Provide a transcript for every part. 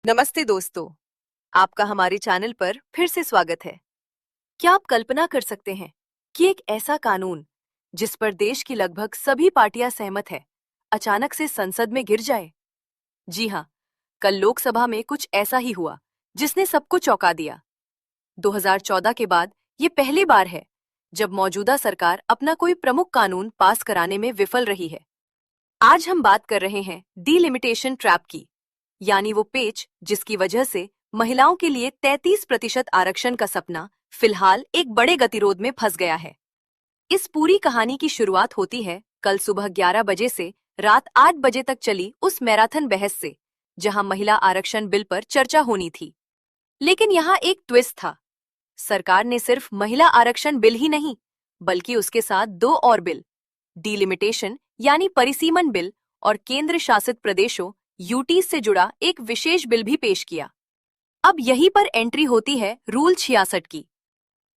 नमस्ते दोस्तों, आपका हमारे चैनल पर फिर से स्वागत है। क्या आप कल्पना कर सकते हैं कि एक ऐसा कानून जिस पर देश की लगभग सभी पार्टियां सहमत है, अचानक से संसद में गिर जाए? जी हाँ, कल लोकसभा में कुछ ऐसा ही हुआ जिसने सबको चौंका दिया। 2014 के बाद ये पहली बार है जब मौजूदा सरकार अपना कोई प्रमुख कानून पास कराने में विफल रही है। आज हम बात कर रहे हैं डीलिमिटेशन ट्रैप की, यानी वो पेच जिसकी वजह से महिलाओं के लिए 33% आरक्षण का सपना फिलहाल एक बड़े गतिरोध में फंस गया है। इस पूरी कहानी की शुरुआत होती है कल सुबह 11 बजे से रात 8 बजे तक चली उस मैराथन बहस से, जहां महिला आरक्षण बिल पर चर्चा होनी थी। लेकिन यहाँ एक ट्विस्ट था। सरकार ने सिर्फ महिला आरक्षण बिल ही नहीं, बल्कि उसके साथ दो और बिल, डीलिमिटेशन यानी परिसीमन बिल और केंद्र शासित प्रदेशों यूटी से जुड़ा एक विशेष बिल भी पेश किया। अब यहीं पर एंट्री होती है रूल 66 की।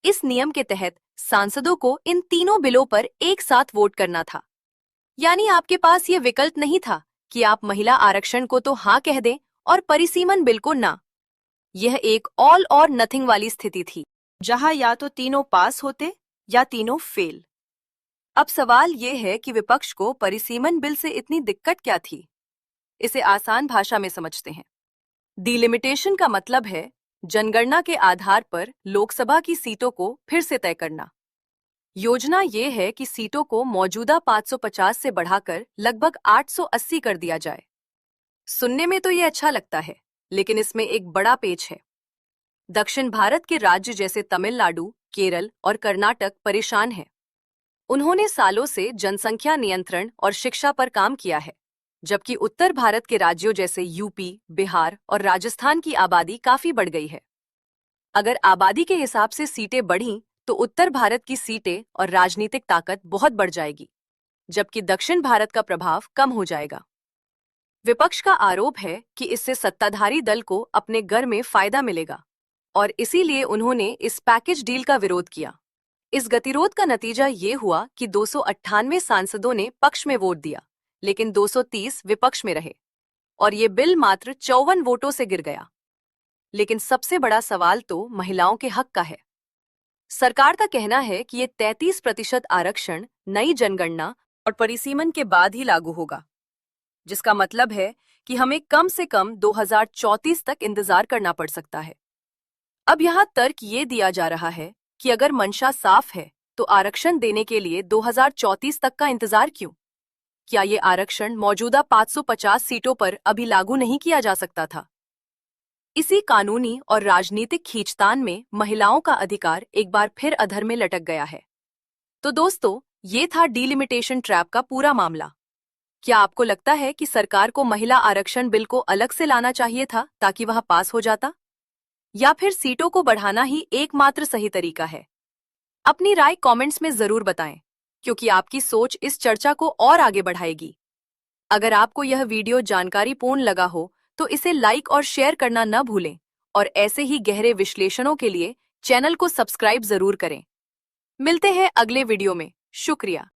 इस नियम के तहत सांसदों को इन तीनों बिलों पर एक साथ वोट करना था। यानी आपके पास ये विकल्प नहीं था कि आप महिला आरक्षण को तो हाँ कह दें और परिसीमन बिल को ना। यह एक ऑल और नथिंग वाली स्थिति थी, जहां या तो तीनों पास होते या तीनों फेल। अब सवाल ये है कि विपक्ष को परिसीमन बिल से इतनी दिक्कत क्या थी। इसे आसान भाषा में समझते हैं। डिलिमिटेशन का मतलब है जनगणना के आधार पर लोकसभा की सीटों को फिर से तय करना। योजना ये है कि सीटों को मौजूदा 550 से बढ़ाकर लगभग 880 कर दिया जाए। सुनने में तो ये अच्छा लगता है, लेकिन इसमें एक बड़ा पेच है। दक्षिण भारत के राज्य जैसे तमिलनाडु, केरल और कर्नाटक परेशान हैं। उन्होंने सालों से जनसंख्या नियंत्रण और शिक्षा पर काम किया है, जबकि उत्तर भारत के राज्यों जैसे यूपी, बिहार और राजस्थान की आबादी काफी बढ़ गई है। अगर आबादी के हिसाब से सीटें बढ़ीं, तो उत्तर भारत की सीटें और राजनीतिक ताकत बहुत बढ़ जाएगी, जबकि दक्षिण भारत का प्रभाव कम हो जाएगा। विपक्ष का आरोप है कि इससे सत्ताधारी दल को अपने घर में फायदा मिलेगा और इसीलिए उन्होंने इस पैकेज डील का विरोध किया। इस गतिरोध का नतीजा ये हुआ कि 298 सांसदों ने पक्ष में वोट दिया, लेकिन 230 विपक्ष में रहे और ये बिल मात्र 54 वोटों से गिर गया। लेकिन सबसे बड़ा सवाल तो महिलाओं के हक का है। सरकार का कहना है कि ये 33% आरक्षण नई जनगणना और परिसीमन के बाद ही लागू होगा, जिसका मतलब है कि हमें कम से कम 2034 तक इंतजार करना पड़ सकता है। अब यहाँ तर्क ये दिया जा रहा है कि अगर मंशा साफ है तो आरक्षण देने के लिए 2034 तक का इंतजार क्यों? क्या ये आरक्षण मौजूदा 550 सीटों पर अभी लागू नहीं किया जा सकता था? इसी कानूनी और राजनीतिक खींचतान में महिलाओं का अधिकार एक बार फिर अधर में लटक गया है। तो दोस्तों, ये था डीलिमिटेशन ट्रैप का पूरा मामला। क्या आपको लगता है कि सरकार को महिला आरक्षण बिल को अलग से लाना चाहिए था ताकि वह पास हो जाता? या फिर सीटों को बढ़ाना ही एकमात्र सही तरीका है? अपनी राय कमेंट्स में जरूर बताएं, क्योंकि आपकी सोच इस चर्चा को और आगे बढ़ाएगी। अगर आपको यह वीडियो जानकारीपूर्ण लगा हो तो इसे लाइक और शेयर करना न भूलें और ऐसे ही गहरे विश्लेषणों के लिए चैनल को सब्सक्राइब जरूर करें। मिलते हैं अगले वीडियो में। शुक्रिया।